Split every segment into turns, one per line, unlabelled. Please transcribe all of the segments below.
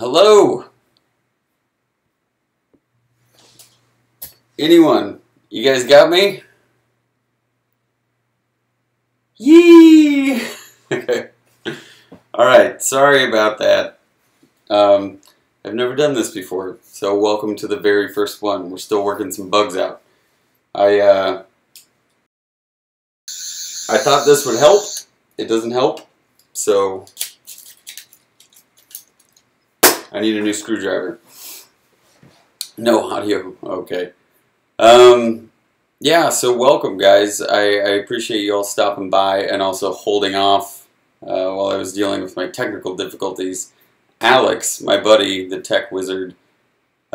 Hello? Anyone? You guys got me? Yee! Okay. Alright, sorry about that. I've never done this before, so welcome to the very first one. We're still working some bugs out. I thought this would help. It doesn't help, so I need a new screwdriver. No audio. Okay. Yeah, so welcome, guys. I appreciate you all stopping by and also holding off while I was dealing with my technical difficulties. Alex, my buddy, the tech wizard,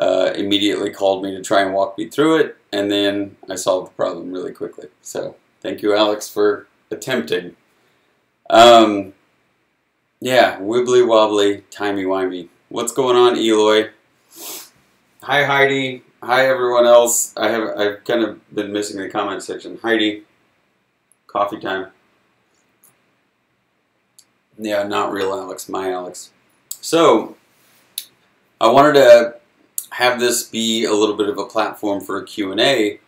immediately called me to try and walk me through it, and then I solved the problem really quickly. So, thank you, Alex, for attempting. Yeah, wibbly wobbly, timey wimey. What's going on, Eloy? Hi, Heidi. Hi, everyone else. I've kind of been missing the comment section. Heidi, coffee time. Yeah, not real Alex, my Alex. So, I wanted to have this be a little bit of a platform for a Q&A,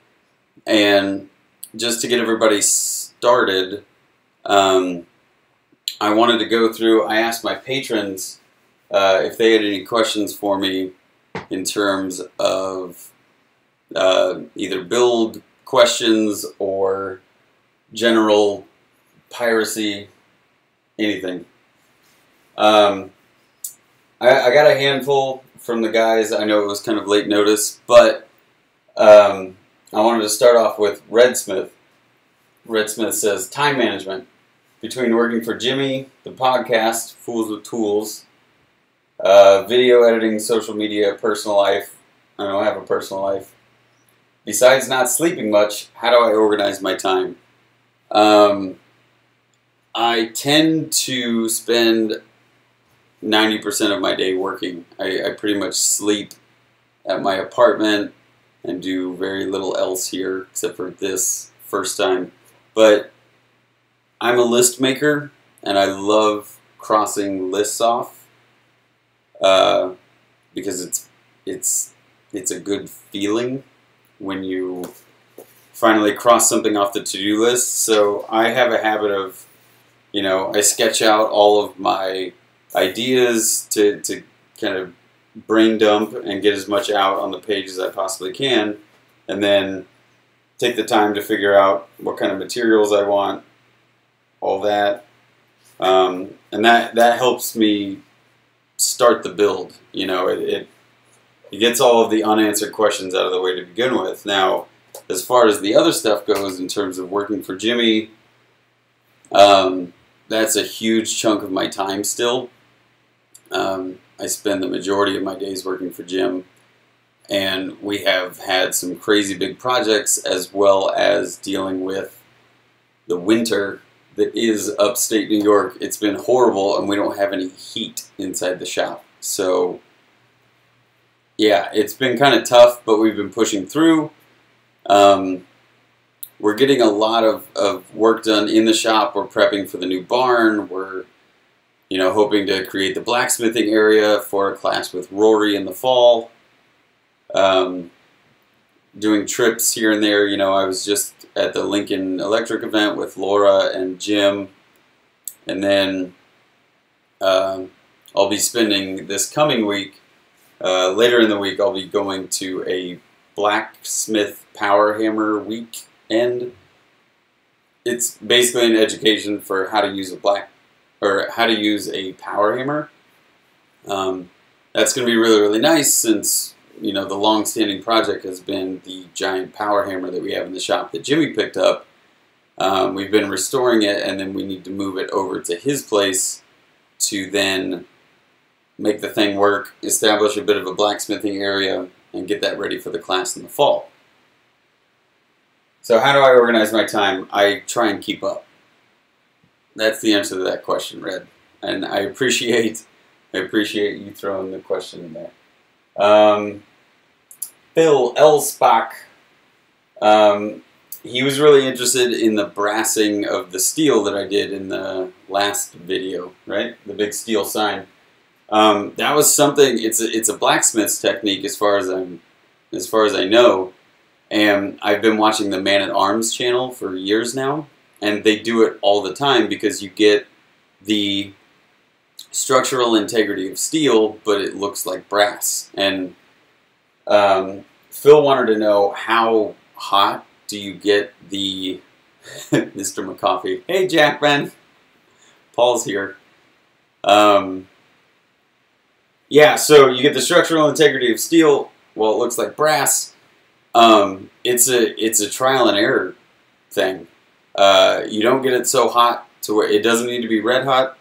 and just to get everybody started, I wanted to go through, I asked my patrons if they had any questions for me in terms of either build questions or general piracy, anything. I got a handful from the guys. I know it was kind of late notice, but I wanted to start off with Red Smith. Red Smith says, time management. Between working for Jimmy, the podcast, Fools with Tools, video editing, social media, personal life. I don't have a personal life. Besides not sleeping much, how do I organize my time? I tend to spend 90% of my day working. I pretty much sleep at my apartment and do very little else here except for this first time. But I'm a list maker and I love crossing lists off because it's a good feeling when you finally cross something off the to-do list. So I have a habit of, you know, I sketch out all of my ideas to kind of brain dump and get as much out on the page as I possibly can, and then take the time to figure out what kind of materials I want, all that, and that helps me start the build. You know, it gets all of the unanswered questions out of the way to begin with. Now, as far as the other stuff goes, in terms of working for Jimmy, that's a huge chunk of my time still. I spend the majority of my days working for Jim, and we have had some crazy big projects as well as dealing with the winter that is upstate New York. It's been horrible, and we don't have any heat inside the shop. So, yeah, it's been kind of tough, but we've been pushing through. We're getting a lot of work done in the shop. We're prepping for the new barn. We're, you know, hoping to create the blacksmithing area for a class with Rory in the fall. Doing trips here and there. You know, I was just at the Lincoln Electric event with Laura and Jim. And then I'll be spending this coming week, later in the week, I'll be going to a blacksmith power hammer weekend. It's basically an education for how to use a power hammer. That's going to be really, really nice since, you know, the long-standing project has been the giant power hammer that we have in the shop that Jimmy picked up. We've been restoring it, and then we need to move it over to his place to then make the thing work, establish a bit of a blacksmithing area, and get that ready for the class in the fall. So how do I organize my time? I try and keep up. That's the answer to that question, Red. And I appreciate you throwing the question in there. Phil Elsbach, he was really interested in the brassing of the steel that I did in the last video, right? The big steel sign. That was something. It's a blacksmith's technique as far as I know, and I've been watching the Man at Arms channel for years now, and they do it all the time because you get the structural integrity of steel, but it looks like brass. And Phil wanted to know, how hot do you get the Mr. McAfee? Hey, Jackman. Paul's here. Yeah, so you get the structural integrity of steel. Well, it looks like brass. It's a trial and error thing. You don't get it so hot to where it doesn't need to be red hot.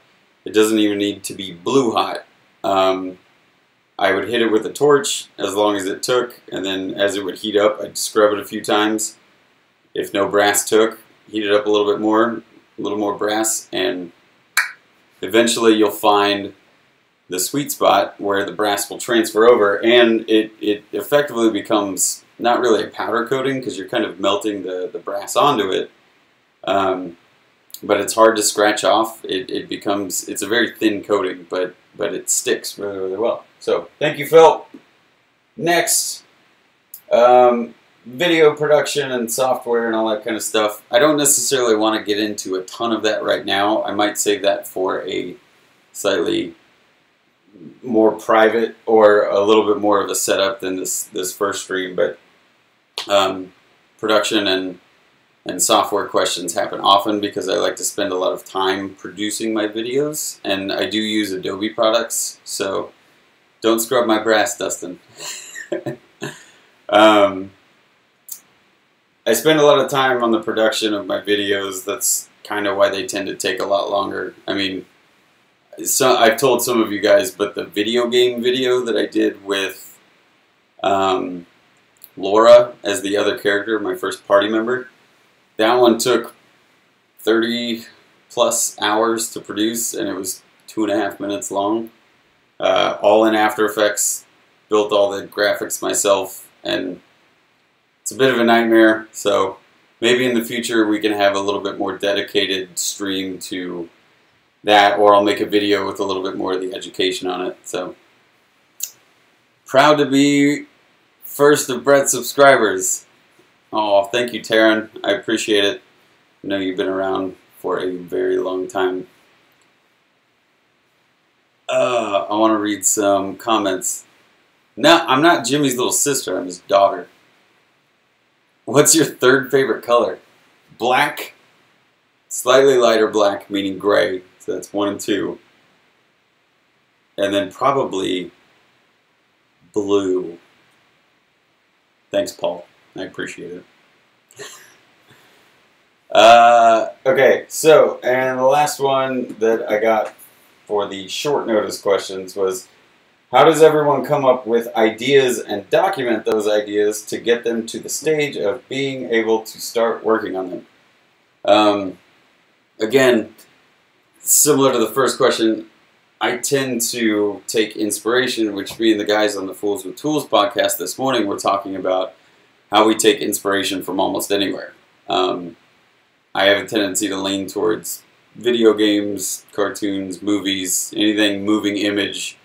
It doesn't even need to be blue hot. I would hit it with a torch as long as it took, and then as it would heat up, I'd scrub it a few times. If no brass took, heat it up a little bit more, a little more brass, and eventually you'll find the sweet spot where the brass will transfer over, and it effectively becomes not really a powder coating because you're kind of melting the brass onto it, but it's hard to scratch off. It's a very thin coating, but it sticks really, really well. So thank you, Phil. Next, video production and software and all that kind of stuff. I don't necessarily want to get into a ton of that right now. I might save that for a slightly more private or a little bit more of a setup than this first stream. But production and software questions happen often because I like to spend a lot of time producing my videos, and I do use Adobe products, so don't scrub my brass, Dustin. I spend a lot of time on the production of my videos. That's kind of why they tend to take a lot longer. I mean, I've told some of you guys, but the video game video that I did with Laura as the other character, my first party member, that one took 30 plus hours to produce, and it was 2.5 minutes long. All in After Effects, built all the graphics myself, and it's a bit of a nightmare. So maybe in the future we can have a little bit more dedicated stream to that, or I'll make a video with a little bit more of the education on it. So proud to be first of Brett's subscribers. Oh, thank you, Taryn. I appreciate it. I know you've been around for a very long time. I want to read some comments. No, I'm not Jimmy's little sister. I'm his daughter. What's your third favorite color? Black. Slightly lighter black, meaning gray. So that's 1 and 2. And then probably blue. Thanks, Paul. I appreciate it. Okay, so, and the last one that I got for the short notice questions was, how does everyone come up with ideas and document those ideas to get them to the stage of being able to start working on them? Again, similar to the first question, I tend to take inspiration, which me and the guys on the Fools with Tools podcast this morning were talking about how we take inspiration from almost anywhere. I have a tendency to lean towards video games, cartoons, movies, anything moving image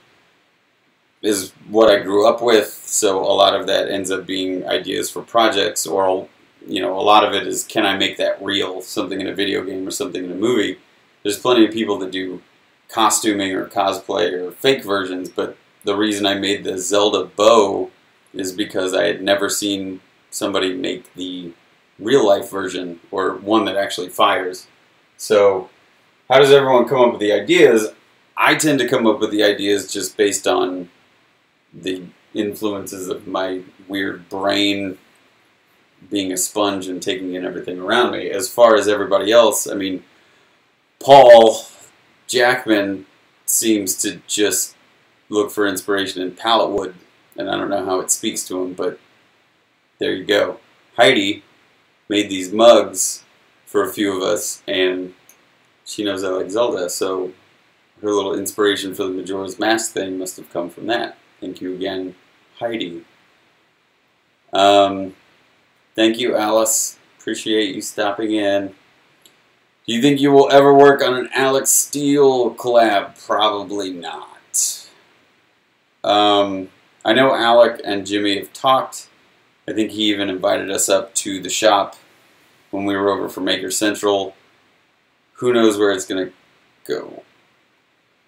is what I grew up with, so a lot of that ends up being ideas for projects, or, you know, a lot of it is, can I make that real, something in a video game or something in a movie? There's plenty of people that do costuming or cosplay or fake versions, but the reason I made the Zelda bow is because I had never seen somebody make the real-life version, or one that actually fires. So how does everyone come up with the ideas? I tend to come up with the ideas just based on the influences of my weird brain being a sponge and taking in everything around me. As far as everybody else, I mean, Paul Jackman seems to just look for inspiration in pallet wood, and I don't know how it speaks to him, but there you go. Heidi made these mugs for a few of us, and she knows I like Zelda, so her little inspiration for the Majora's Mask thing must have come from that. Thank you again, Heidi. Thank you, Alice. Appreciate you stopping in. Do you think you will ever work on an Alex Steele collab? Probably not. I know Alec and Jimmy have talked. I think he even invited us up to the shop when we were over for Maker Central. Who knows where it's going to go.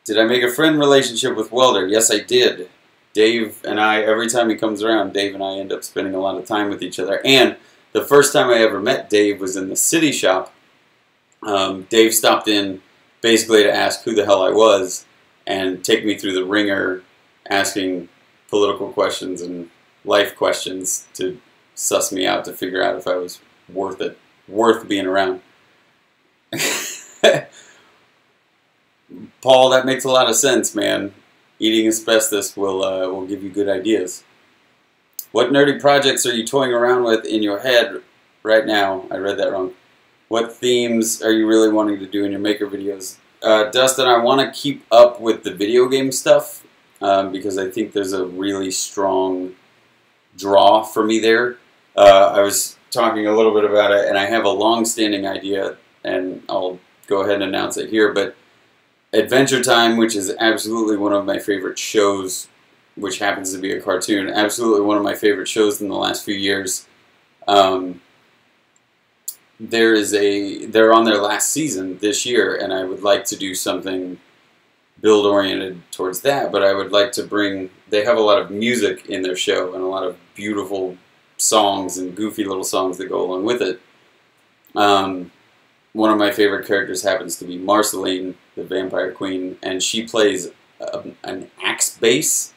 Did I make a friend relationship with Welder? Yes, I did. Dave and I, every time he comes around, Dave and I end up spending a lot of time with each other. And the first time I ever met Dave was in the city shop. Dave stopped in basically to ask who the hell I was and take me through the ringer, asking political questions and life questions to suss me out, to figure out if I was worth being around. Paul, that makes a lot of sense, man. Eating asbestos will give you good ideas. What nerdy projects are you toying around with in your head right now? I read that wrong. What themes are you really wanting to do in your Maker videos? Dustin, I want to keep up with the video game stuff because I think there's a really strong draw for me there. I was talking a little bit about it, and I have a long-standing idea, and I'll go ahead and announce it here, but Adventure Time, which is absolutely one of my favorite shows, which happens to be a cartoon, absolutely one of my favorite shows in the last few years. They're on their last season this year, and I would like to do something build-oriented towards that, but I would like to bring, they have a lot of music in their show, and a lot of beautiful songs and goofy little songs that go along with it. One of my favorite characters happens to be Marceline, the vampire queen, and she plays an axe bass.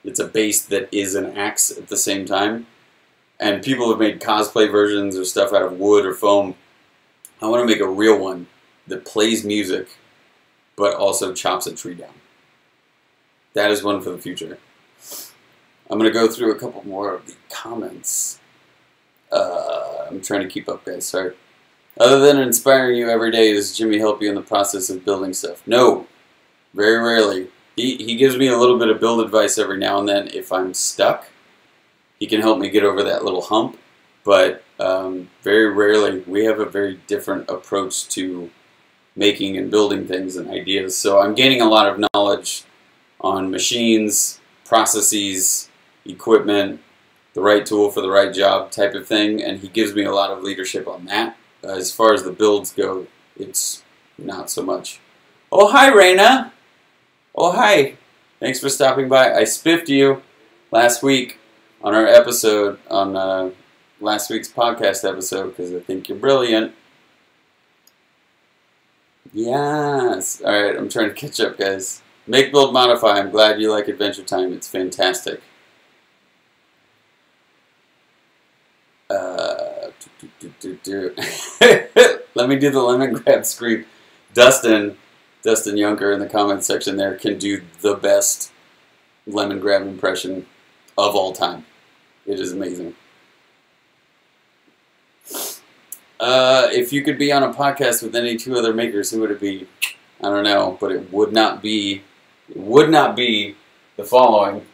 It's a bass that is an axe at the same time. And people have made cosplay versions or stuff out of wood or foam. I want to make a real one that plays music, but also chops a tree down. That is one for the future. I'm going to go through a couple more of the comments. I'm trying to keep up, guys. Sorry. Other than inspiring you every day, does Jimmy help you in the process of building stuff? No. Very rarely. He gives me a little bit of build advice every now and then if I'm stuck. He can help me get over that little hump. But very rarely. We have a very different approach to making and building things and ideas. So I'm gaining a lot of knowledge on machines, processes, equipment, the right tool for the right job type of thing, and he gives me a lot of leadership on that. As far as the builds go, it's not so much. Oh, hi, Raina. Oh, hi. Thanks for stopping by. I spiffed you last week on our episode, on last week's podcast episode, because I think you're brilliant. Yes. All right, I'm trying to catch up, guys. Make, build, modify. I'm glad you like Adventure Time. It's fantastic. Let me do the lemon grab scream. Dustin Junker in the comments section there can do the best lemon grab impression of all time. It is amazing. If you could be on a podcast with any two other makers, who would it be? I don't know, but it would not be the following.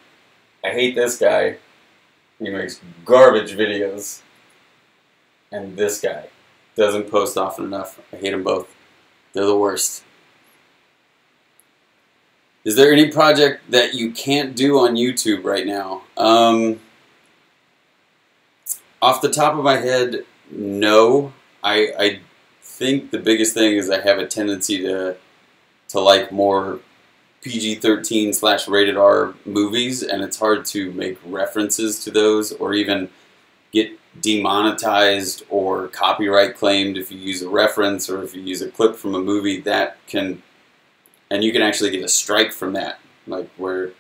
I hate this guy. He makes garbage videos. And this guy doesn't post often enough. I hate them both. They're the worst. Is there any project that you can't do on YouTube right now? Off the top of my head, no. I think the biggest thing is I have a tendency to like more PG-13 / rated R movies, and it's hard to make references to those or even get demonetized or copyright claimed if you use a reference or if you use a clip from a movie. That can, and you can actually get a strike from that, like where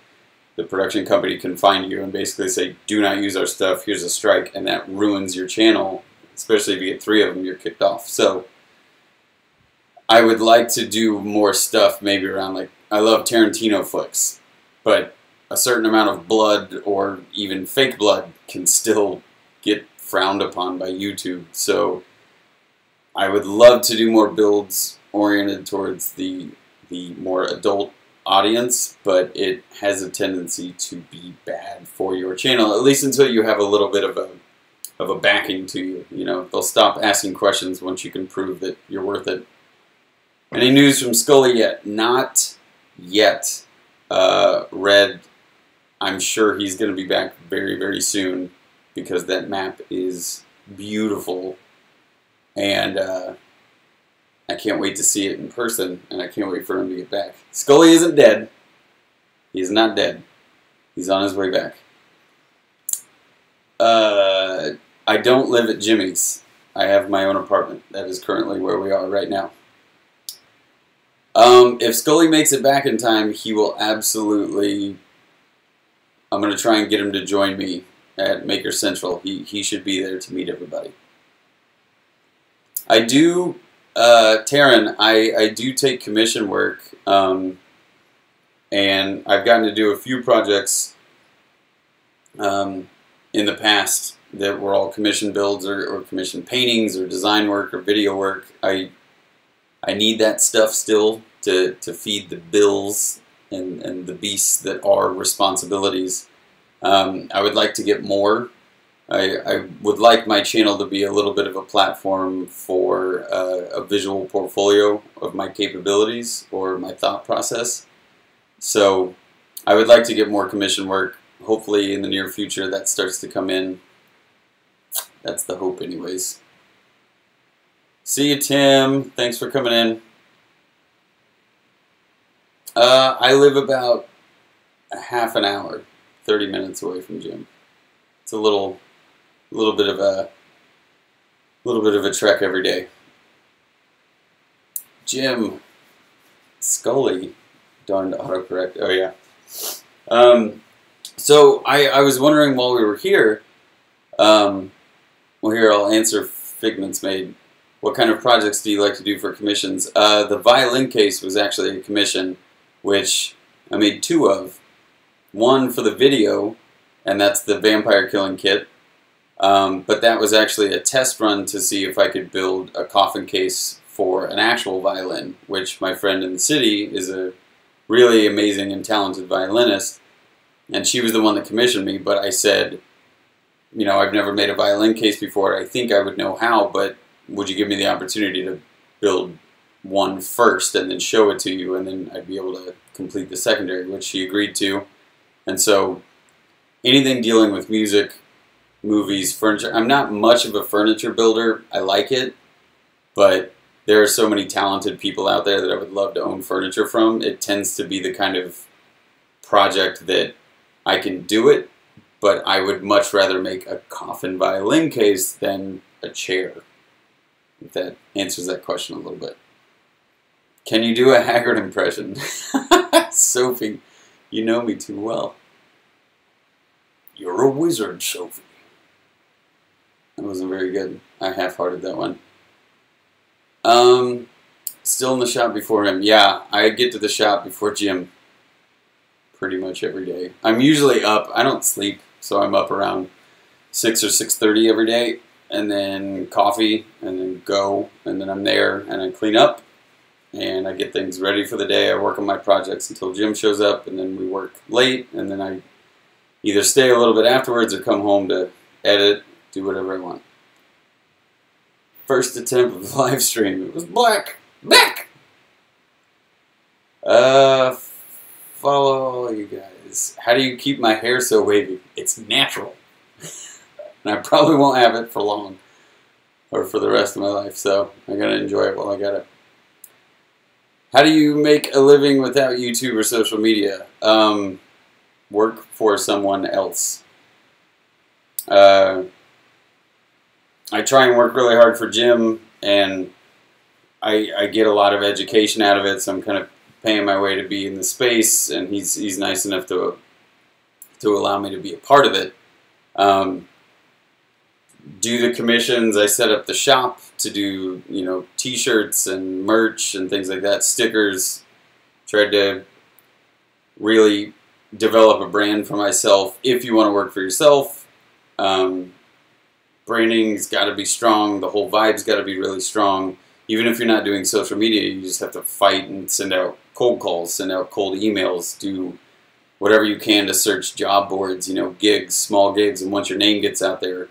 the production company can find you and basically say, do not use our stuff, here's a strike, and that ruins your channel, especially if you get 3 of them, you're kicked off. So I would like to do more stuff maybe around, like, I love Tarantino flicks, but a certain amount of blood or even fake blood can still get frowned upon by YouTube. So I would love to do more builds oriented towards the more adult audience, but it has a tendency to be bad for your channel, at least until you have a little bit of a backing to you. You know, they'll stop asking questions once you can prove that you're worth it. Any news from Scully yet? Not yet. Read I'm sure he's going to be back very, very soon because that map is beautiful. And I can't wait to see it in person, and I can't wait for him to get back. Skully isn't dead. He's not dead. He's on his way back. I don't live at Jimmy's. I have my own apartment. That is currently where we are right now. If Skully makes it back in time, he will absolutely... I'm going to try and get him to join me at Maker Central. He should be there to meet everybody. I do, Taryn, I do take commission work, and I've gotten to do a few projects in the past that were all commission builds or commission paintings or design work or video work. I need that stuff still to feed the bills and the beasts that are responsibilities. I would like to get more. I would like my channel to be a little bit of a platform for a visual portfolio of my capabilities or my thought process. So I would like to get more commission work. Hopefully in the near future that starts to come in. That's the hope anyways. See you, Tim. Thanks for coming in. I live about a half an hour, 30 minutes away from Jim. It's a little bit of a trek every day. Jim, Skully, darned autocorrect. Oh yeah. So I was wondering while we were here. Well, here I'll answer Figment's Made. What kind of projects do you like to do for commissions? The violin case was actually a commission, which I made two of. One for the video, and that's the vampire killing kit. But that was actually a test run to see if I could build a coffin case for an actual violin, which my friend in the city is a really amazing and talented violinist, and she was the one that commissioned me. But I said, you know, I've never made a violin case before. I think I would know how, but would you give me the opportunity to build one first and then show it to you, and then I'd be able to complete the secondary, which she agreed to. And so anything dealing with music, movies, furniture. I'm not much of a furniture builder. I like it, but there are so many talented people out there that I would love to own furniture from. It tends to be the kind of project that I can do it, but I would much rather make a coffin violin case than a chair. If that answers that question a little bit. Can you do a Haggard impression? Sophie, you know me too well. You're a wizard, Sophie. That wasn't very good. I half-hearted that one. Still in the shop before him. Yeah, I get to the shop before Jim pretty much every day. I'm usually up. I don't sleep, so I'm up around 6 or 6:30 every day, and then coffee, and then go, and then I'm there, and I clean up, and I get things ready for the day. I work on my projects until Jim shows up, and then we work late, and then I either stay a little bit afterwards or come home to edit, do whatever I want. First attempt of the live stream. It was black. Follow all you guys. How do you keep my hair so wavy? It's natural. And I probably won't have it for long. Or for the rest of my life. So I'm going to enjoy it while I got it. How do you make a living without YouTube or social media? Work for someone else. I try and work really hard for Jim, and I get a lot of education out of it, so I'm kind of paying my way to be in the space, and he's nice enough to allow me to be a part of it. Do the commissions. I set up the shop to do, you know, t-shirts and merch and things like that, stickers. Tried to really develop a brand for myself. If you want to work for yourself, branding's got to be strong. The whole vibe's got to be really strong. Even if you're not doing social media, you just have to fight and send out cold calls, send out cold emails, do whatever you can to search job boards, you know, gigs, small gigs, and once your name gets out there,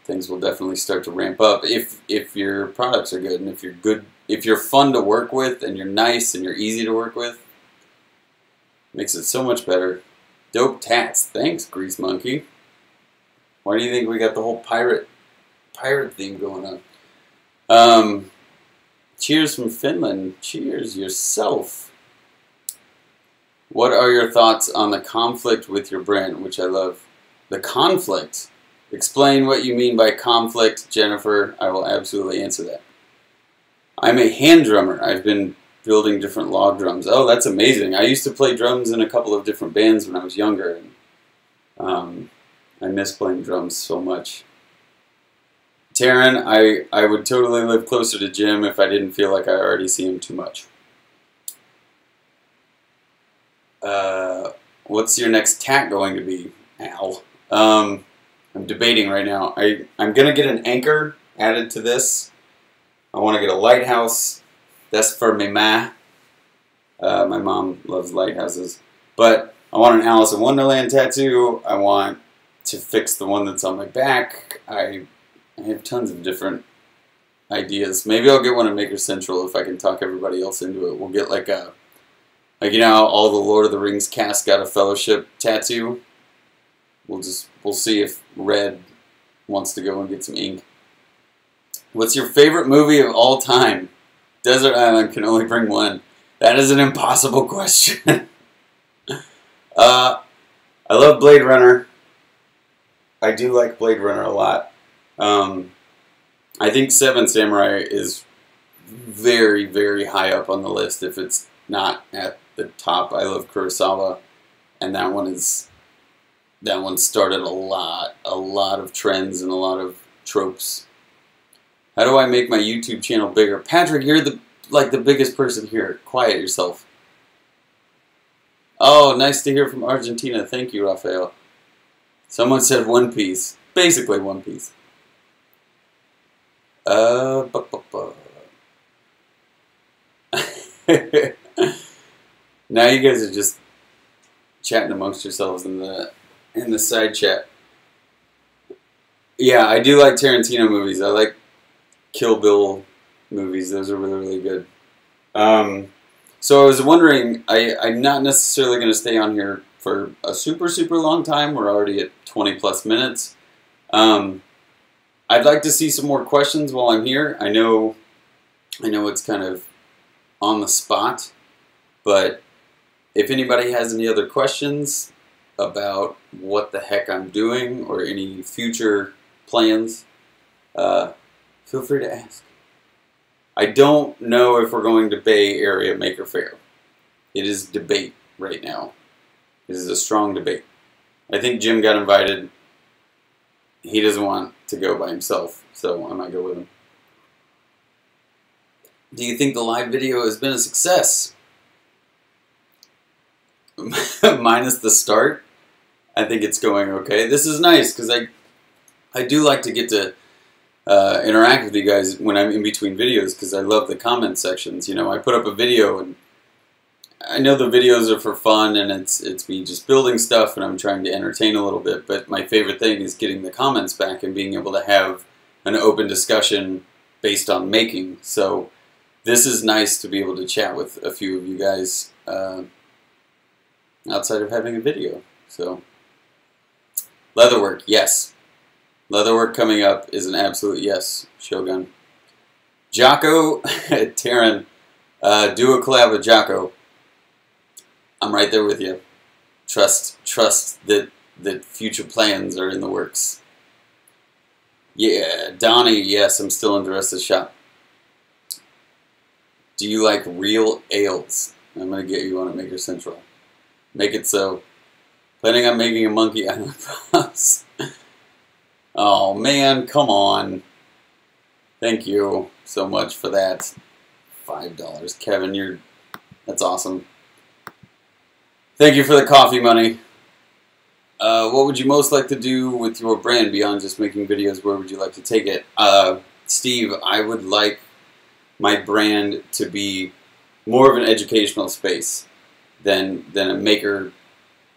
things will definitely start to ramp up if your products are good, and if you're good, if you're fun to work with, and you're nice and you're easy to work with, it makes it so much better. Dope tats. Thanks, Grease Monkey. Why do you think we got the whole pirate theme going on? Cheers from Finland. Cheers yourself. What are your thoughts on the conflict with your brand, which I love? The conflict. Explain what you mean by conflict, Jennifer. I will absolutely answer that. I'm a hand drummer. I've been building different log drums. Oh, that's amazing. I used to play drums in a couple of different bands when I was younger. And, I miss playing drums so much. Taryn, I would totally live closer to Jim if I didn't feel like I already see him too much. What's your next tat going to be, Al? I'm debating right now. I'm going to get an anchor added to this. I want to get a lighthouse. That's for me ma. My mom loves lighthouses. But I want an Alice in Wonderland tattoo. I want to fix the one that's on my back. I have tons of different ideas. Maybe I'll get one at Maker Central if I can talk everybody else into it. We'll get like you know how all the Lord of the Rings cast got a Fellowship tattoo? We'll see if Red wants to go and get some ink. What's your favorite movie of all time? Desert Island Can Only Bring One. That is an impossible question. I love Blade Runner. I do like Blade Runner a lot. I think Seven Samurai is very, very high up on the list if it's not at the top. I love Kurosawa, and that one started a lot of trends and a lot of tropes. How do I make my YouTube channel bigger? Patrick, you're the biggest person here. Quiet yourself. Oh, nice to hear from Argentina. Thank you, Rafael. Someone said One Piece. Basically One Piece. Now you guys are just chatting amongst yourselves in the side chat. Yeah, I do like Tarantino movies. I like Kill Bill movies. Those are really, really good. So I was wondering, I'm not necessarily going to stay on here for a super, super long time. We're already at 20 plus minutes. I'd like to see some more questions while I'm here. I know it's kind of on the spot, but if anybody has any other questions about what the heck I'm doing or any future plans, feel free to ask. I don't know if we're going to Bay Area Maker Faire. It is debate right now. It is a strong debate. I think Jim got invited. He doesn't want to go by himself, so I might go with him. Do you think the live video has been a success? Minus the start, I think it's going okay. This is nice because I do like to get to interact with you guys when I'm in between videos because I love the comment sections. You know, I put up a video and I know the videos are for fun and it's me just building stuff and I'm trying to entertain a little bit, but my favorite thing is getting the comments back and being able to have an open discussion based on making. So this is nice to be able to chat with a few of you guys outside of having a video. So leatherwork, yes. Leatherwork coming up is an absolute yes, Shogun. Jocko, Taryn, do a collab with Jocko. I'm right there with you. Trust that future plans are in the works. Yeah, Donnie, yes, I'm still in the rest of the shop. Do you like real ales? I'm going to get you on at Maker Central. Make it so. Planning on making a Monkey Island props. Oh man, come on. Thank you so much for that. $5. Kevin, that's awesome. Thank you for the coffee money. What would you most like to do with your brand beyond just making videos? Where would you like to take it? Steve, I would like my brand to be more of an educational space than a maker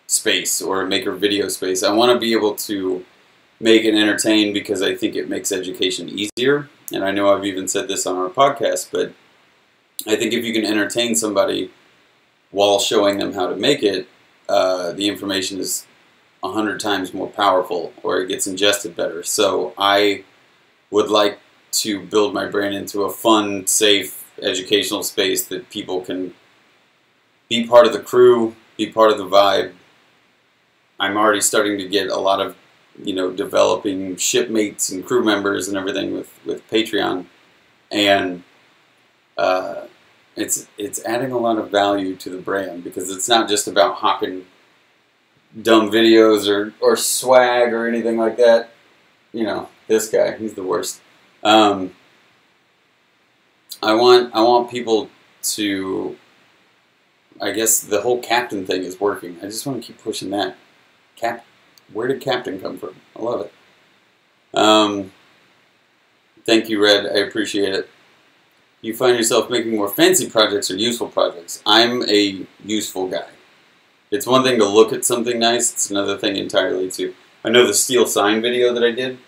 space or a maker video space. I want to be able to make and entertain because I think it makes education easier. And I know I've even said this on our podcast, but I think if you can entertain somebody while showing them how to make it, the information is 100 times more powerful, or it gets ingested better. So I would like to build my brand into a fun, safe, educational space that people can be part of the crew, be part of the vibe. I'm already starting to get a lot of, developing shipmates and crew members and everything with Patreon, and it's adding a lot of value to the brand, because it's not just about hawking dumb videos or swag or anything like that. This guy, he's the worst. I want people to, I guess the whole captain thing is working. I just want to keep pushing that. Where did captain come from? I love it. Thank you, Red. I appreciate it. You find yourself making more fancy projects or useful projects? I'm a useful guy. It's one thing to look at something nice. It's another thing entirely to... I know the steel sign video that I did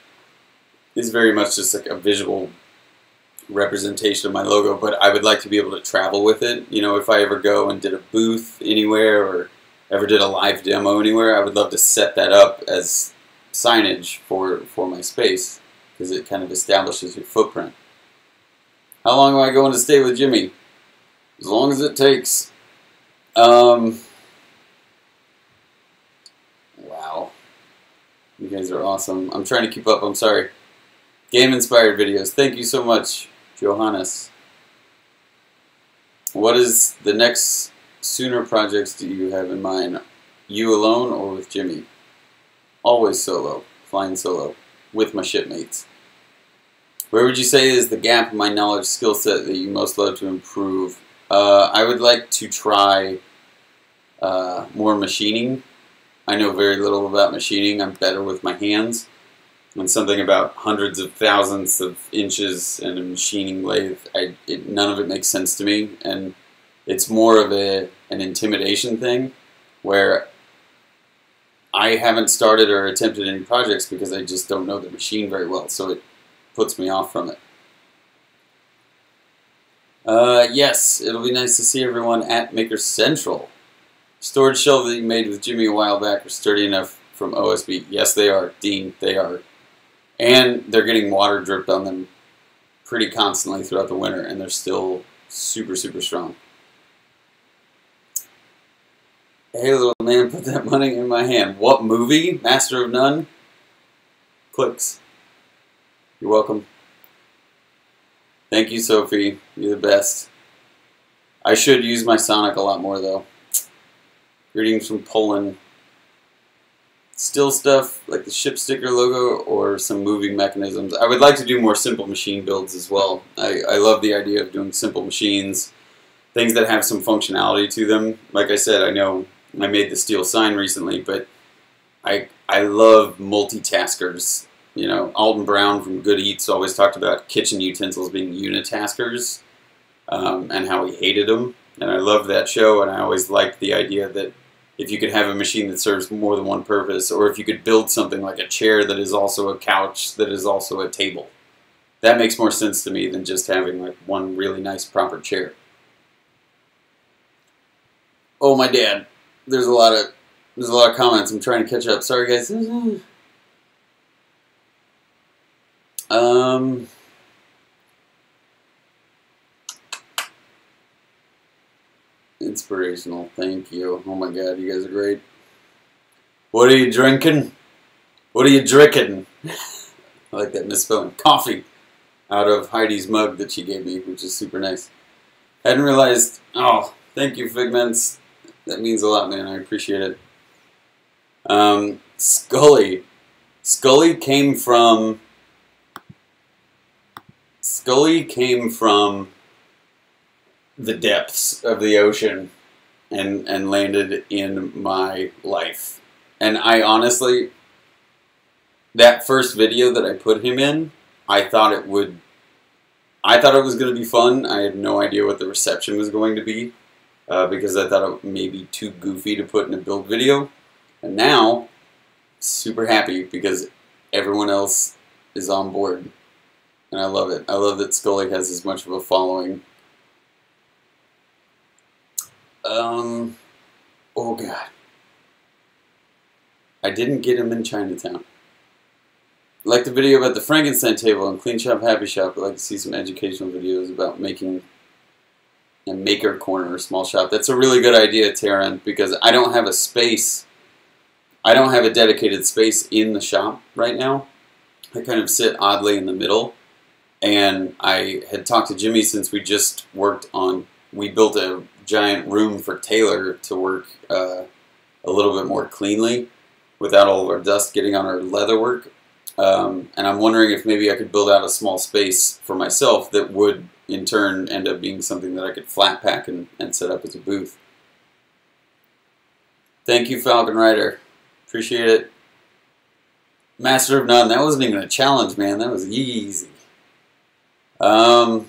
is very much just like a visual representation of my logo, but I would like to be able to travel with it. If I ever go and did a booth anywhere or ever did a live demo anywhere, I would love to set that up as signage for my space, because it kind of establishes your footprint. How long am I going to stay with Jimmy? As long as it takes. Wow. You guys are awesome. I'm trying to keep up. I'm sorry. Game-inspired videos. Thank you so much, Johannes. What is the next sooner projects do you have in mind? You alone or with Jimmy? Always solo. Flying solo. With my shipmates. Where would you say is the gap in my knowledge skill set that you most love to improve? I would like to try more machining. I know very little about machining. I'm better with my hands. And something about hundreds of thousands of inches in a machining lathe, none of it makes sense to me. And it's more of an intimidation thing, where I haven't started or attempted any projects because I just don't know the machine very well. So it puts me off from it. Yes, it'll be nice to see everyone at Maker Central. Storage shelf that you made with Jimmy a while back are sturdy enough from OSB. Yes, they are, Dean, they are. And they're getting water dripped on them pretty constantly throughout the winter, and they're still super, super strong. Hey, little man, put that money in my hand. What movie? Master of None? Clicks. You're welcome. Thank you, Sophie. You're the best. I should use my Sonic a lot more, though. Greetings from Poland. Still stuff like the ship sticker logo or some moving mechanisms. I would like to do more simple machine builds as well. I love the idea of doing simple machines, things that have some functionality to them. Like I said, I know I made the steel sign recently, but I love multitaskers. Alton Brown from Good Eats always talked about kitchen utensils being unitaskers, and how he hated them. And I loved that show, and I always liked the idea that if you could have a machine that serves more than one purpose, or if you could build something like a chair that is also a couch, that is also a table, that makes more sense to me than just having like one really nice proper chair. Oh, my dad. There's a lot of comments. I'm trying to catch up. Sorry, guys. Inspirational. Thank you. Oh my God, you guys are great. What are you drinking? What are you drinking? I like that misspelling. Coffee out of Heidi's mug that she gave me, which is super nice. Hadn't realized. Oh, thank you, Figments. That means a lot, man. I appreciate it. Scully. Scully came from the depths of the ocean and landed in my life. And I honestly, that first video that I put him in, I thought it was going to be fun. I had no idea what the reception was going to be, because I thought it may be too goofy to put in a build video. And now, super happy because everyone else is on board. And I love it. I love that Scully has as much of a following. Oh God. I didn't get them in Chinatown. Like the video about the Frankenstein table and Clean Shop Happy Shop. I'd like to see some educational videos about making a maker corner or small shop. That's a really good idea, Taryn, because I don't have a space. I don't have a dedicated space in the shop right now. I kind of sit oddly in the middle. And I had talked to Jimmy since we just worked on, we built a giant room for Taylor to work a little bit more cleanly without all of our dust getting on our leather work. And I'm wondering if maybe I could build out a small space for myself that would in turn end up being something that I could flat pack and set up as a booth. Thank you, Falcon Rider. Appreciate it. Master of None. That wasn't even a challenge, man. That was easy. Nerd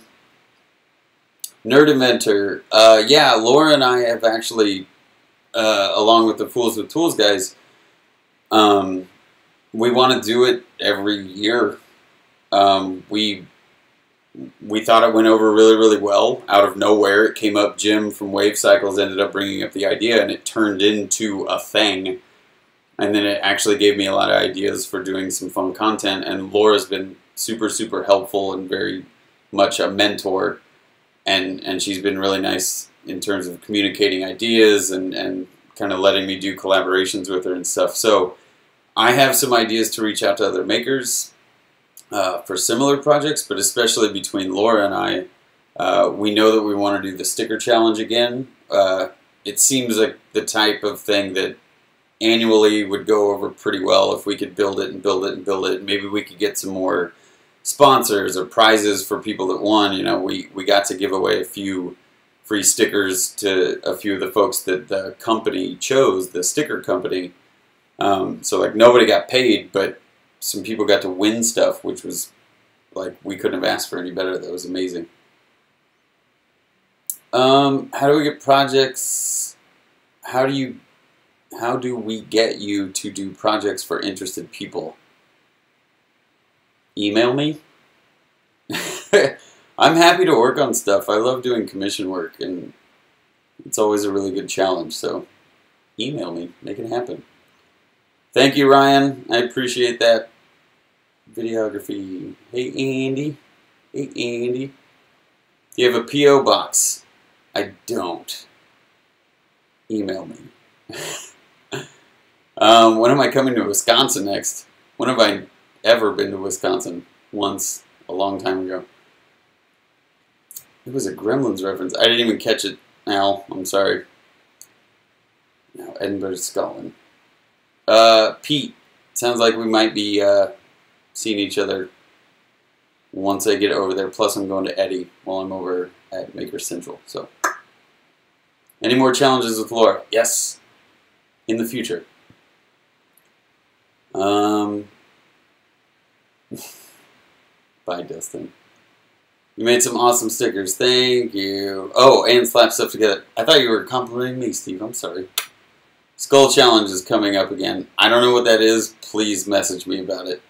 Inventor. Yeah, Laura and I have actually, along with the Fools with Tools guys, we want to do it every year. We thought it went over really, really well. Out of nowhere, it came up. Jim from Wave Cycles ended up bringing up the idea, and it turned into a thing. And then it actually gave me a lot of ideas for doing some fun content. And Laura's been super, super helpful and very much a mentor. And she's been really nice in terms of communicating ideas and kind of letting me do collaborations with her and stuff. So I have some ideas to reach out to other makers for similar projects, but especially between Laura and I, we know that we want to do the sticker challenge again. It seems like the type of thing that annually would go over pretty well if we could build it and build it and build it. Maybe we could get some more sponsors or prizes for people that won. You know, we got to give away a few free stickers to a few of the folks that the company chose, the sticker company. So like nobody got paid, but some people got to win stuff, which was like we couldn't have asked for any better. That was amazing. How do we get projects? How do we get you to do projects for interested people? Email me. I'm happy to work on stuff. I love doing commission work, and it's always a really good challenge. So email me. Make it happen. Thank you, Ryan. I appreciate that. Videography. Hey, Andy. Hey, Andy. Do you have a P.O. box? I don't. Email me. When am I coming to Wisconsin next? When have I ever been to Wisconsin? Once, a long time ago. It was a Gremlins reference. I didn't even catch it, Al. I'm sorry. Now, Edinburgh, Scotland. Pete. Sounds like we might be seeing each other once I get over there. Plus, I'm going to Eddie while I'm over at Maker Central. So, any more challenges with Laura? Yes. In the future. Bye, Dustin. You made some awesome stickers. Thank you. Oh, and slap stuff together. I thought you were complimenting me, Steve. I'm sorry. Skull Challenge is coming up again. I don't know what that is. Please message me about it.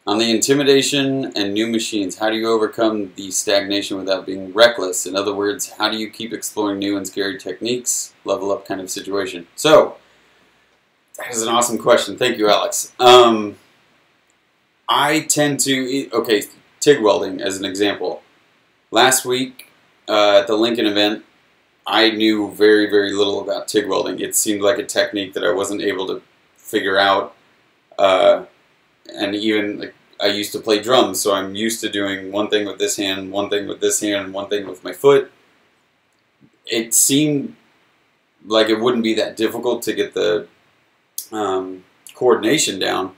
On the intimidation and new machines, how do you overcome the stagnation without being reckless? In other words, how do you keep exploring new and scary techniques? Level up kind of situation. So, that is an awesome question. Thank you, Alex. I tend to, okay, TIG welding as an example. Last week at the Lincoln event, I knew very, very little about TIG welding. It seemed like a technique that I wasn't able to figure out. And even, like, I used to play drums, so I'm used to doing one thing with this hand, one thing with this hand, and one thing with my foot. It seemed like it wouldn't be that difficult to get the coordination down,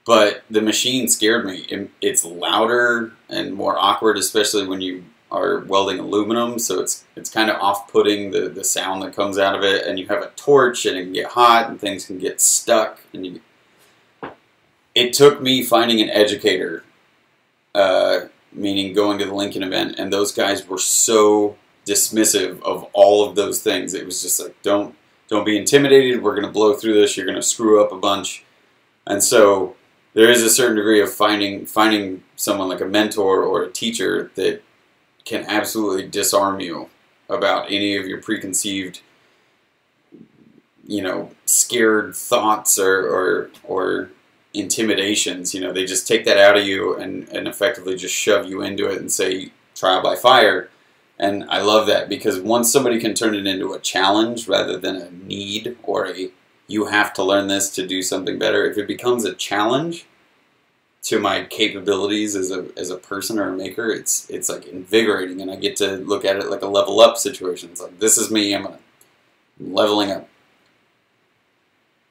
but the machine scared me. It's louder and more awkward, especially when you are welding aluminum, so it's kind of off-putting, the sound that comes out of it, and you have a torch and it can get hot and things can get stuck. And it took me finding an educator, meaning going to the Lincoln event, and those guys were so dismissive of all of those things. It was just like, don't be intimidated, we're going to blow through this, you're going to screw up a bunch. And so there is a certain degree of finding someone like a mentor or a teacher that can absolutely disarm you about any of your preconceived you know, scared thoughts or intimidations. You know, they just take that out of you and effectively just shove you into it and say trial by fire. And I love that, because once somebody can turn it into a challenge rather than a need or a you have to learn this to do something better, if it becomes a challenge to my capabilities as a person or a maker, it's like invigorating, and I get to look at it like a level up situation. It's like, this is me, I'm leveling up.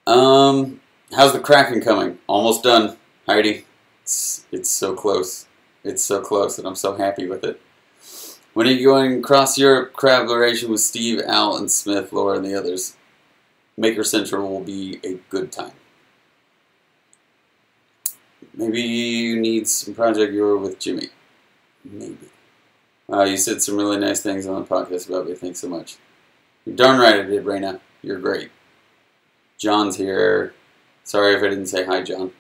How's the Kraken coming? Almost done, Heidi. It's so close. It's so close, and I'm so happy with it. When are you going across Europe? Collaboration with Steve, Al, and Smith, Laura, and the others. Maker Central will be a good time. Maybe you need some Project Euro with Jimmy. Maybe. You said some really nice things on the podcast about me. Thanks so much. You're darn right I did, Raina. You're great. John's here. Sorry if I didn't say hi, John.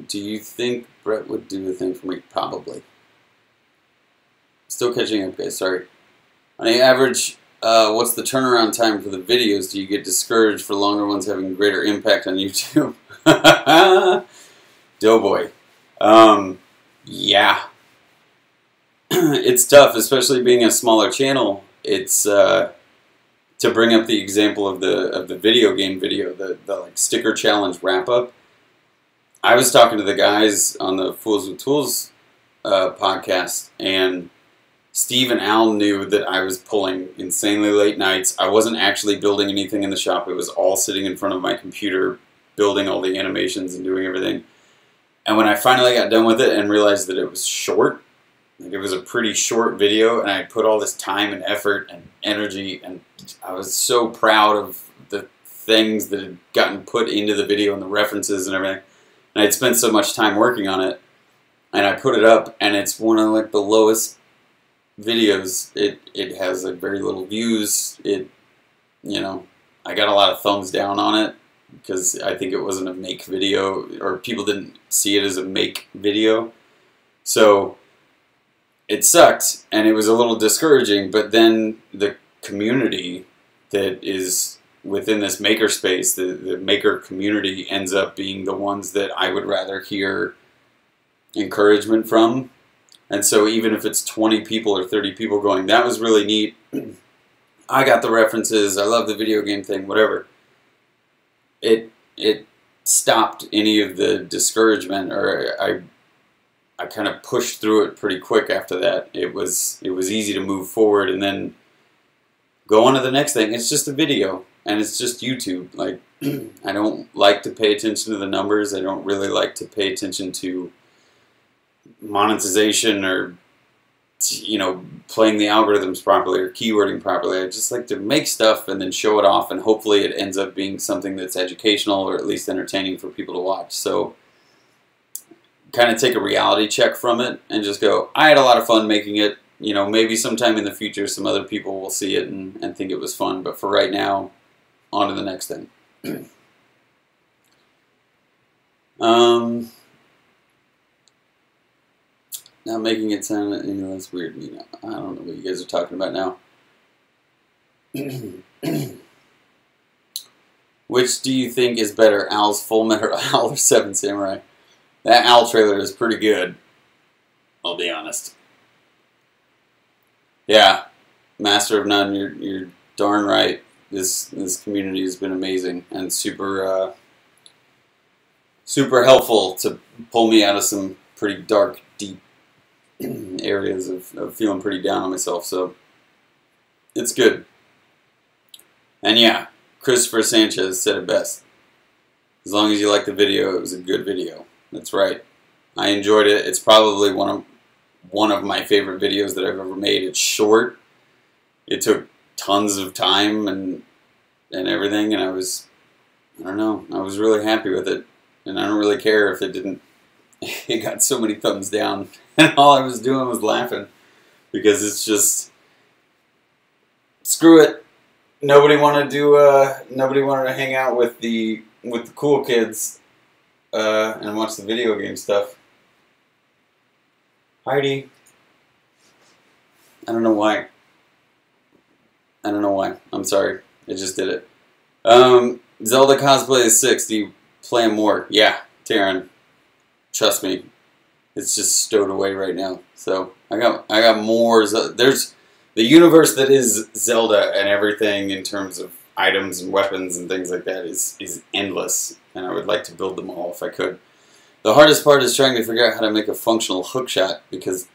Do you think Brett would do a thing for me? Probably. Still catching up, guys. Sorry. On the average, what's the turnaround time for the videos? Do you get discouraged for longer ones having greater impact on YouTube? Doughboy. Yeah. It's tough, especially being a smaller channel. It's to bring up the example of the video game video, the like sticker challenge wrap up. I was talking to the guys on the Fools with Tools podcast, and Steve and Al knew that I was pulling insanely late nights. I wasn't actually building anything in the shop. It was all sitting in front of my computer, building all the animations and doing everything. And when I finally got done with it and realized that it was short, like it was a pretty short video, and I put all this time and effort and energy, and I was so proud of the things that had gotten put into the video and the references and everything. And I'd spent so much time working on it, and I put it up, and it's one of like the lowest videos. It has like very little views. You know, I got a lot of thumbs down on it because I think it wasn't a make video, or people didn't see it as a make video. So it sucked, and it was a little discouraging, but then the community that is within this maker space, the maker community, ends up being the ones that I would rather hear encouragement from. And so even if it's 20 people or 30 people going, that was really neat, I got the references, I love the video game thing, whatever, it stopped any of the discouragement, or I kind of pushed through it pretty quick after that. It was easy to move forward and then go on to the next thing. It's just a video, and it's just YouTube. Like, I don't like to pay attention to the numbers. I don't really like to pay attention to monetization or, you know, playing the algorithms properly or keywording properly. I just like to make stuff and then show it off, and hopefully it ends up being something that's educational or at least entertaining for people to watch. So kind of take a reality check from it and just go, I had a lot of fun making it. You know, maybe sometime in the future some other people will see it and think it was fun, but for right now, on to the next thing. Not making it sound, you know, that's weird. You know, I don't know what you guys are talking about now. Which do you think is better, Al's Full Metal Owl or Seven Samurai? That Al trailer is pretty good, I'll be honest. Yeah, Master of None, you're darn right. This community has been amazing and super helpful to pull me out of some pretty dark, deep areas of feeling pretty down on myself. So it's good. And yeah, Christopher Sanchez said it best. As long as you like the video, it was a good video. That's right. I enjoyed it. It's probably one of my favorite videos that I've ever made. It's short. It took tons of time and everything, and I don't know, I was really happy with it, and I don't really care if it didn't, it got so many thumbs down, and all I was doing was laughing, because it's just, screw it, nobody wanted to hang out with the cool kids, and watch the video game stuff. Heidi. I don't know why. I don't know why. I'm sorry. I just did it. Zelda cosplay is 6. Do you plan more? Yeah, Taryn. Trust me. It's just stowed away right now. So I got more. There's the universe that is Zelda and everything in terms of items and weapons and things like that is endless. And I would like to build them all if I could. The hardest part is trying to figure out how to make a functional hook shot because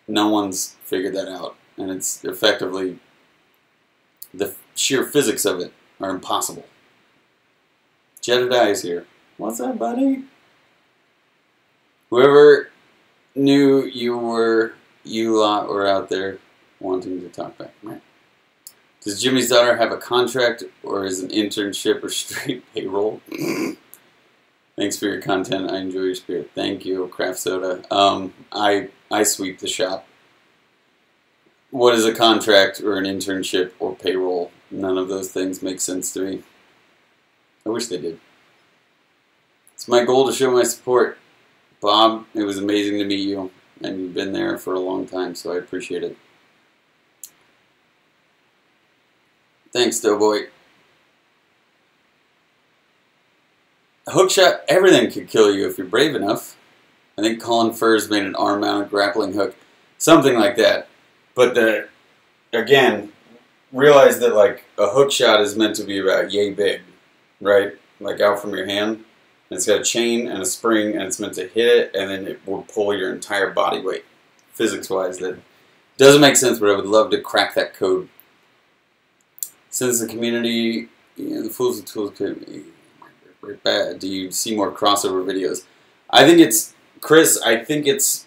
no one's figured that out. And it's effectively the sheer physics of it are impossible. Jedediah is here. What's up, buddy? Whoever knew you lot were out there wanting to talk back. Right? Does Jimmy's daughter have a contract or is an internship or straight payroll? Thanks for your content. I enjoy your spirit. Thank you, Craft Soda. I sweep the shop. What is a contract or an internship or payroll? None of those things make sense to me. I wish they did. It's my goal to show my support. Bob, it was amazing to meet you, and you've been there for a long time, so I appreciate it. Thanks, Doughboy. A hookshot, everything could kill you if you're brave enough. I think Colin Furs made an arm-mounted grappling hook. Something like that. But again, realize that like a hook shot is meant to be about yay big, right? Like out from your hand. And it's got a chain and a spring and it's meant to hit it and then it will pull your entire body weight. Physics-wise, that doesn't make sense, but I would love to crack that code. Since the community, the Fools and Tools could be very bad. Do you see more crossover videos? I think it's, Chris, I think it's,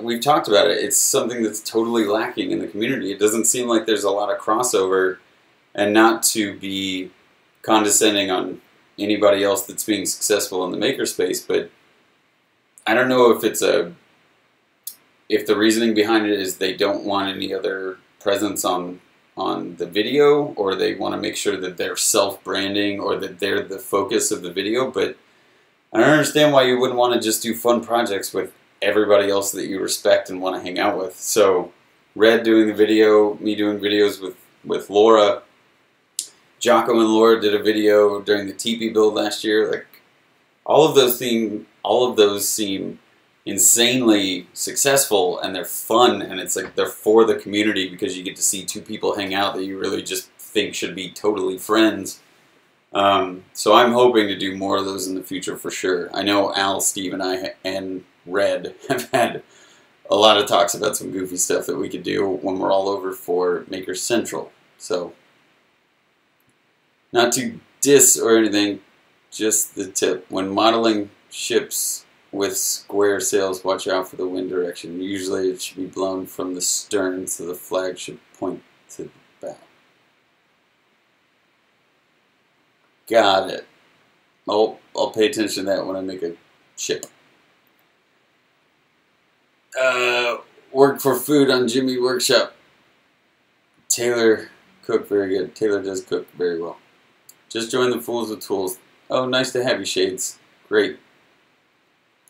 we've talked about it. It's something that's totally lacking in the community. It doesn't seem like there's a lot of crossover, and not to be condescending on anybody else that's being successful in the makerspace, but I don't know if it's if the reasoning behind it is they don't want any other presence on the video, or they want to make sure that they're self-branding or that they're the focus of the video, but I don't understand why you wouldn't want to just do fun projects with everybody else that you respect and want to hang out with. So Red doing the video, me doing videos with Laura, Jocko and Laura did a video during the TP build last year. Like all of those seem insanely successsul, and they're fun, and it's like they're for the community because you get to see two people hang out that you really just think should be totally friends. So I'm hoping to do more of those in the future for sure. I know Al, Steve, and I and Red have had a lot of talks about some goofy stuff that we could do when we're all over for Maker Central. So not to diss or anything, just the tip. When modeling ships with square sails, watch out for the wind direction. Usually it should be blown from the stern, so the flag should point to the bow. Got it. I'll pay attention to that when I make a ship. Work for food on Jimmy Workshop. Taylor cooked very good. Taylor does cook very well. Just join the Fools with Tools. Oh, nice to have you, Shades. Great.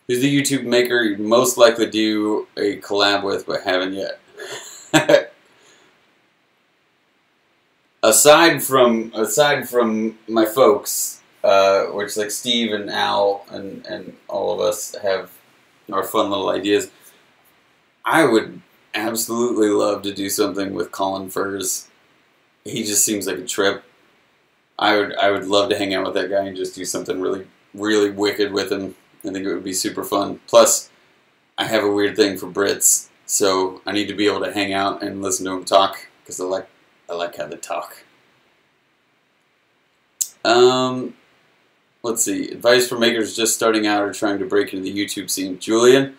Who's the YouTube maker you'd most likely do a collab with but haven't yet? aside from my folks, which like Steve and Al and all of us have our fun little ideas, I would absolutely love to do something with Colin Furs. He just seems like a trip. I would love to hang out with that guy and just do something really, really wicked with him. I think it would be super fun. Plus, I have a weird thing for Brits, so I need to be able to hang out and listen to them talk, because I like how they talk. Let's see. Advice for makers just starting out or trying to break into the YouTube scene. Julian,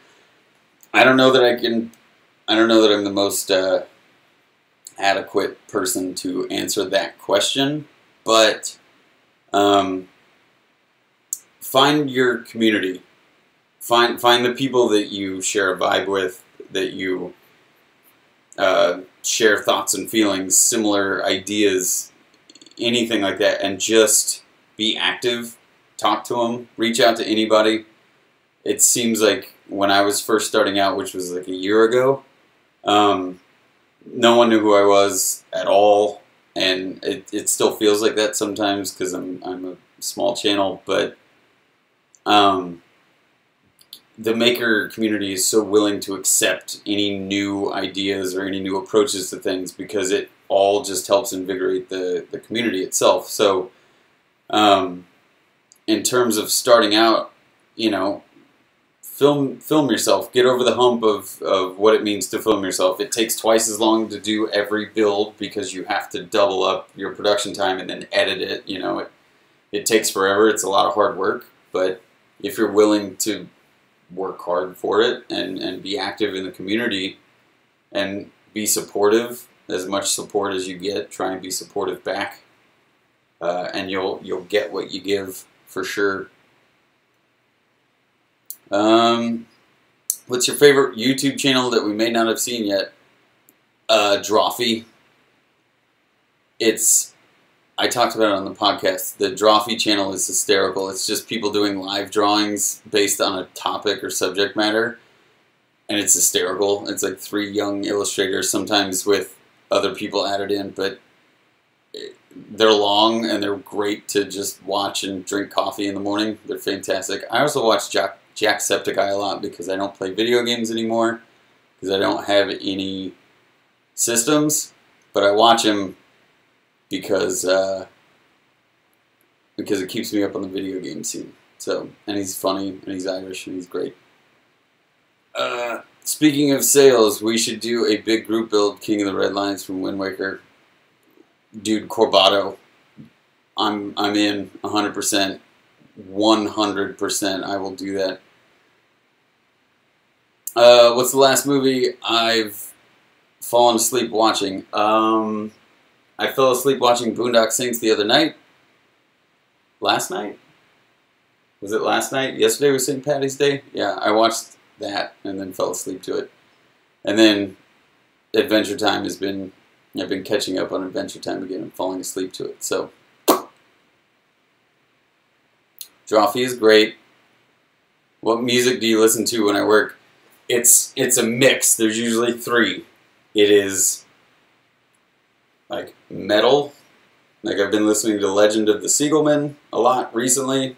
I don't know that I'm the most adequate person to answer that question, but find your community. Find the people that you share a vibe with, that you share thoughts and feelings, similar ideas, anything like that, and just be active. Talk to them. Reach out to anybody. It seems like when I was first starting out, which was like a year ago, no one knew who I was at all, and it still feels like that sometimes because I'm a small channel, but the maker community is so willing to accept any new ideas or any new approaches to things because it all just helps invigorate the community itself. So in terms of starting out, you know, film yourself. Get over the hump of what it means to film yourself. It takes twice as long to do every build because you have to double up your production time and then edit it. You know, it takes forever. It's a lot of hard work. But if you're willing to work hard for it and be active in the community and be supportive, as much support as you get, try and be supportive back, and you'll get what you give for sure. What's your favorite YouTube channel that we may not have seen yet? Drawfee. I talked about it on the podcast. The Drawfee channel is hysterical. It's just people doing live drawings based on a topic or subject matter, and it's hysterical. It's like 3 young illustrators, sometimes with other people added in, but they're long and they're great to just watch and drink coffee in the morning. They're fantastic. I also watch Jacksepticeye a lot because I don't play video games anymore because I don't have any systems, but I watch him because it keeps me up on the video game scene. So, and he's funny and he's Irish and he's great. Speaking of sales, we should do a big group build, King of the Red Lions from Wind Waker. Dude, Corbato, I'm in 100%, 100%. I will do that. What's the last movie I've fallen asleep watching? I fell asleep watching Boondock Saints the other night. Last night? Was it last night? Yesterday was St. Paddy's Day? Yeah, I watched that and then fell asleep to it. And then Adventure Time has been... I've been catching up on Adventure Time again and falling asleep to it. So, Drawfee is great. What music do you listen to when I work? It's a mix. There's usually 3. It is like metal. Like I've been listening to Legend of the Siegelmen a lot recently,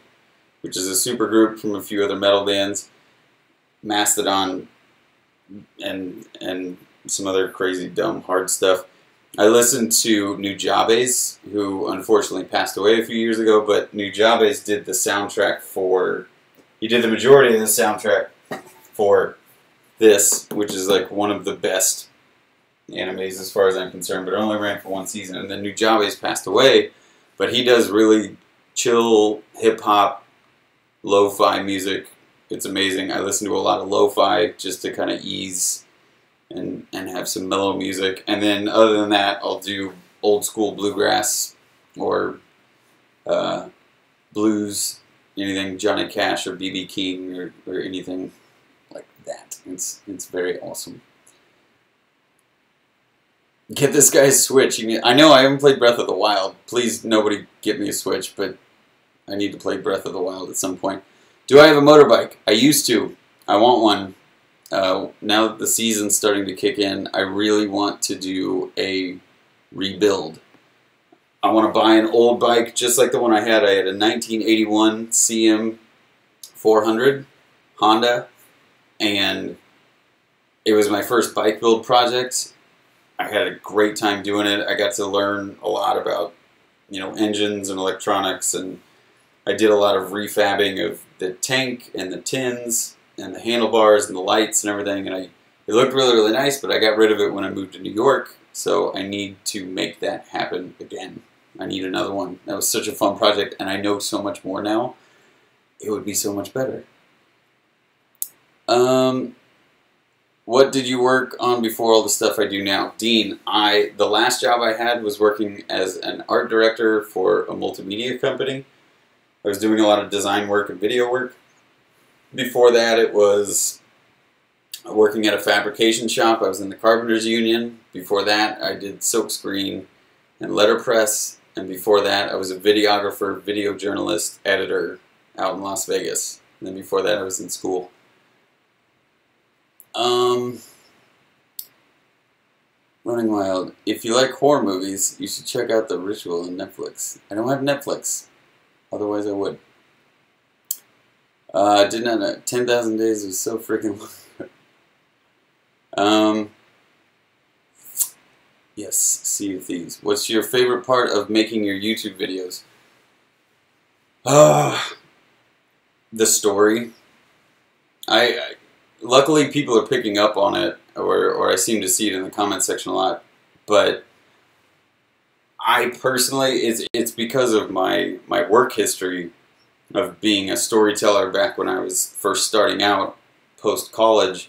which is a super group from a few other metal bands. Mastodon and some other crazy dumb hard stuff. I listened to Nujabes, who unfortunately passed away a few years ago, but Nujabes did the soundtrack for... He did the majority of the soundtrack for this, which is like one of the best animes as far as I'm concerned, but it only ran for 1 season. And then Nujabes passed away, but he does really chill, hip-hop, lo-fi music. It's amazing. I listen to a lot of lo-fi just to kind of ease... And have some mellow music. And then other than that, I'll do old school bluegrass or blues, anything Johnny Cash or B.B. King or anything like that. It's very awesome. Get this guy a Switch. I know I haven't played Breath of the Wild. Please, nobody get me a Switch, but I need to play Breath of the Wild at some point. Do I have a motorbike? I used to. I want one. Now that the season's starting to kick in, I really want to do a rebuild. I want to buy an old bike just like the one I had. I had a 1981 CM 400 Honda, and it was my first bike build project. I had a great time doing it. I got to learn a lot about, engines and electronics, and I did a lot of refabbing of the tank and the tins and the handlebars and the lights and everything, and it looked really, really nice, but I got rid of it when I moved to New York, so I need to make that happen again. I need another one. That was such a fun project, and I know so much more now. It would be so much better. What did you work on before all the stuff I do now? Dean, the last job I had was working as an art director for a multimedia company. I was doing a lot of design work and video work. Before that, it was working at a fabrication shop. I was in the Carpenters Union. Before that, I did silkscreen and letterpress. And before that, I was a videographer, video journalist, editor out in Las Vegas. And then before that, I was in school. Running Wild. If you like horror movies, you should check out The Ritual on Netflix. I don't have Netflix. Otherwise I would. Did not know. 10,000 Days was so freaking long. Yes, Sea of Thieves. What's your favorite part of making your YouTube videos? The story. Luckily people are picking up on it, or I seem to see it in the comment section a lot, but I personally, it's because of my work history of being a storyteller back when I was first starting out post-college.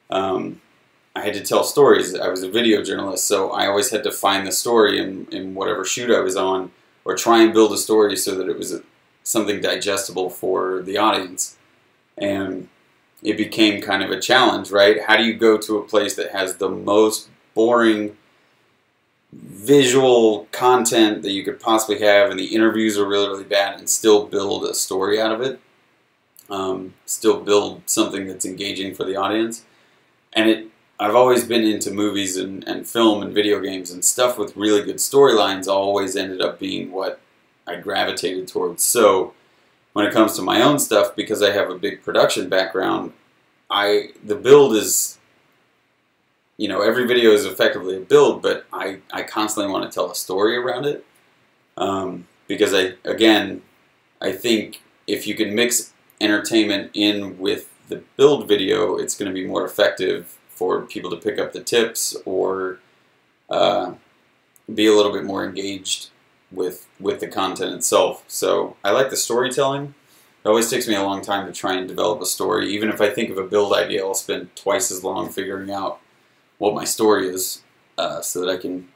I had to tell stories. I was a video journalist, so I always had to find the story in whatever shoot I was on, or try and build a story so that it was something digestible for the audience. And it became kind of a challenge, right? How do you go to a place that has the most boring visual content that you could possibly have, and the interviews are really, really bad, and still build a story out of it? Still build something that's engaging for the audience. And I've always been into movies and film and video games, and stuff with really good storylines always ended up being what I gravitated towards. So when it comes to my own stuff, because I have a big production background, the build is, you know, every video is effectively a build, but I constantly want to tell a story around it. Because I think if you can mix entertainment in with the build video, it's going to be more effective for people to pick up the tips, or be a little bit more engaged with the content itself. So I like the storytelling. It always takes me a long time to try and develop a story. Even if I think of a build idea, I'll spend twice as long figuring out what my story is, so that I can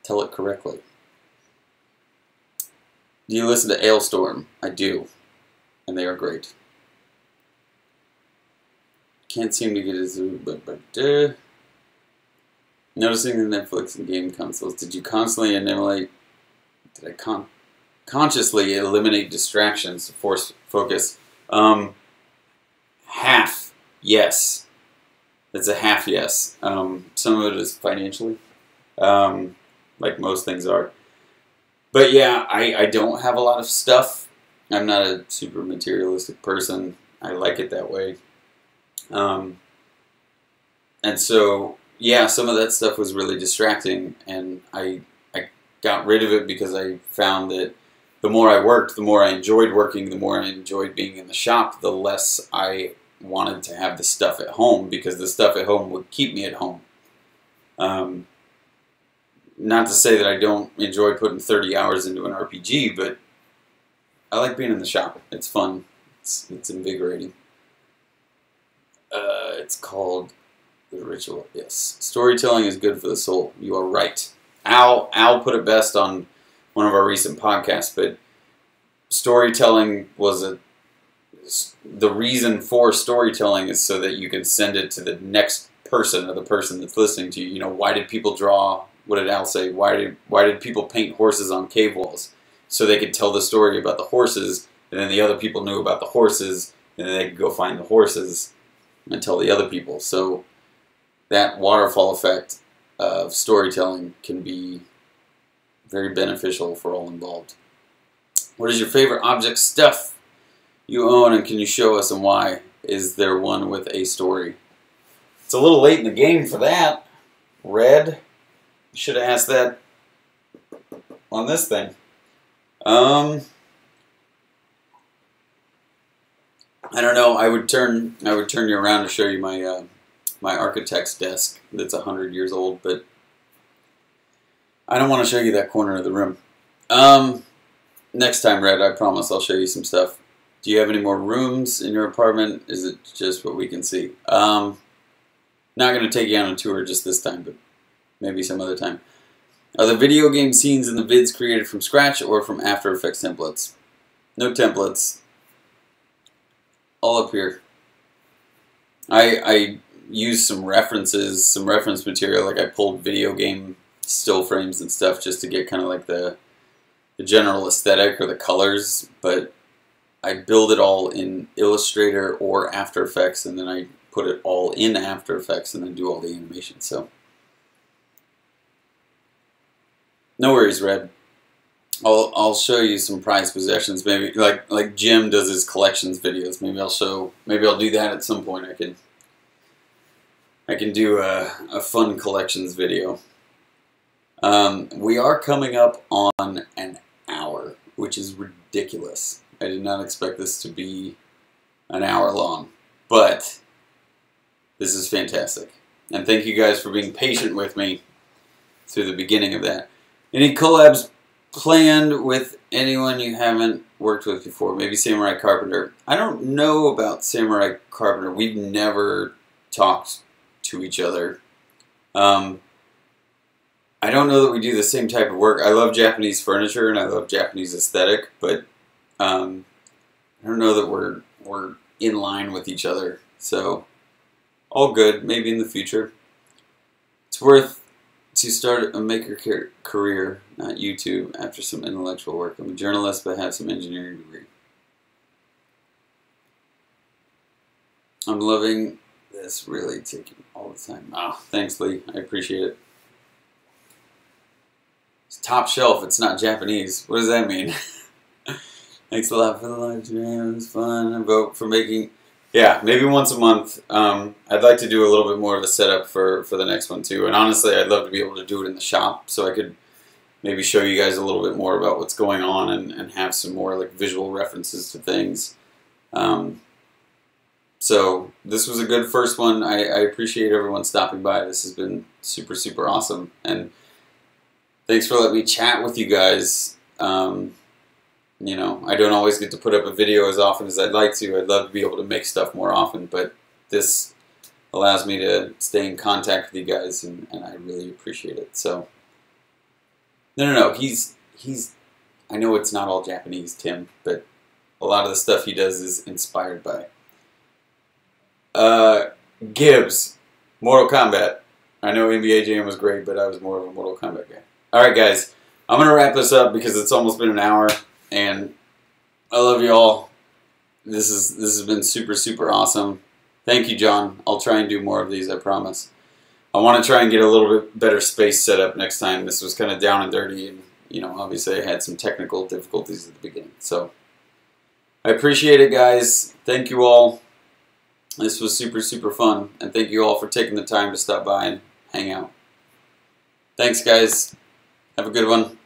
tell it correctly. Do you listen to Ailstorm? I do, and they are great. Can't seem to get a zoom, but noticing the Netflix and game consoles. Did you constantly eliminate? Did I consciously eliminate distractions to force focus? Half yes. It's a half yes. Some of it is financially, like most things are. But yeah, I don't have a lot of stuff. I'm not a super materialistic person. I like it that way. And so, yeah, some of that stuff was really distracting, and I got rid of it because I found that the more I worked, the more I enjoyed working, the more I enjoyed being in the shop, the less I wanted to have the stuff at home, because the stuff at home would keep me at home. Not to say that I don't enjoy putting 30 hours into an RPG, but I like being in the shop. It's fun. It's invigorating. It's called The Ritual. Yes. Storytelling is good for the soul. You are right. Al put it best on one of our recent podcasts, but storytelling was the reason for storytelling is so that you can send it to the next person, or the person that's listening to you. You know, why did people draw? What did Al say? Why did people paint horses on cave walls? So they could tell the story about the horses, and then the other people knew about the horses, and then they could go find the horses and tell the other people. So that waterfall effect of storytelling can be very beneficial for all involved. What is your favorite object stuff you own, and can you show us and why? Is there one with a story? It's a little late in the game for that. Red. You should have asked that on this thing. I don't know. I would turn you around to show you my my architect's desk that's 100 years old, but I don't want to show you that corner of the room. Next time, Red, I promise I'll show you some stuff. Do you have any more rooms in your apartment? Is it just what we can see? Not going to take you on a tour just this time, but maybe some other time. Are the video game scenes in the vids created from scratch or from After Effects templates? No templates. All up here. I used some references, some reference material, like I pulled video game still frames and stuff just to get kind of like the general aesthetic or the colors, but I build it all in Illustrator or After Effects, and then I put it all in After Effects and then do all the animation. So No worries, Red. I'll show you some prized possessions. Maybe like Jim does his collections videos. Maybe I'll do that at some point. I can do a fun collections video. We are coming up on an hour, which is ridiculous. I did not expect this to be an hour long, but this is fantastic. And thank you guys for being patient with me through the beginning of that. Any collabs planned with anyone you haven't worked with before? Maybe Samurai Carpenter. I don't know about Samurai Carpenter. We've never talked to each other. I don't know that we do the same type of work. I love Japanese furniture and I love Japanese aesthetic, but I don't know that we're in line with each other. So all good. Maybe in the future. It's worth to start a maker career, not YouTube, after some intellectual work. I'm a journalist, but have some engineering degree. I'm loving this, really taking all the time. Ah, thanks, Lee. I appreciate it. It's top shelf. It's not Japanese. What does that mean? Thanks a lot for the live stream. It was fun. I vote for making... Yeah, maybe once a month. I'd like to do a little bit more of a setup for the next one too. And honestly, I'd love to be able to do it in the shop so I could maybe show you guys a little bit more about what's going on and have some more like visual references to things. So this was a good first one. I appreciate everyone stopping by. This has been super, super awesome. And thanks for letting me chat with you guys. You know, I don't always get to put up a video as often as I'd like to. I'd love to be able to make stuff more often, but this allows me to stay in contact with you guys, and I really appreciate it. So, no, he's. I know it's not all Japanese, Tim, but a lot of the stuff he does is inspired by. Gibbs, Mortal Kombat. I know NBA Jam was great, but I was more of a Mortal Kombat guy. All right, guys, I'm gonna wrap this up because it's almost been an hour. And I love you all. This has been super, super awesome. Thank you, John. I'll try and do more of these, I promise. I want to try and get a little bit better space set up next time. This was kind of down and dirty, and you know, obviously I had some technical difficulties at the beginning. So I appreciate it, guys. Thank you all. This was super, super fun, and thank you all for taking the time to stop by and hang out. Thanks, guys. Have a good one.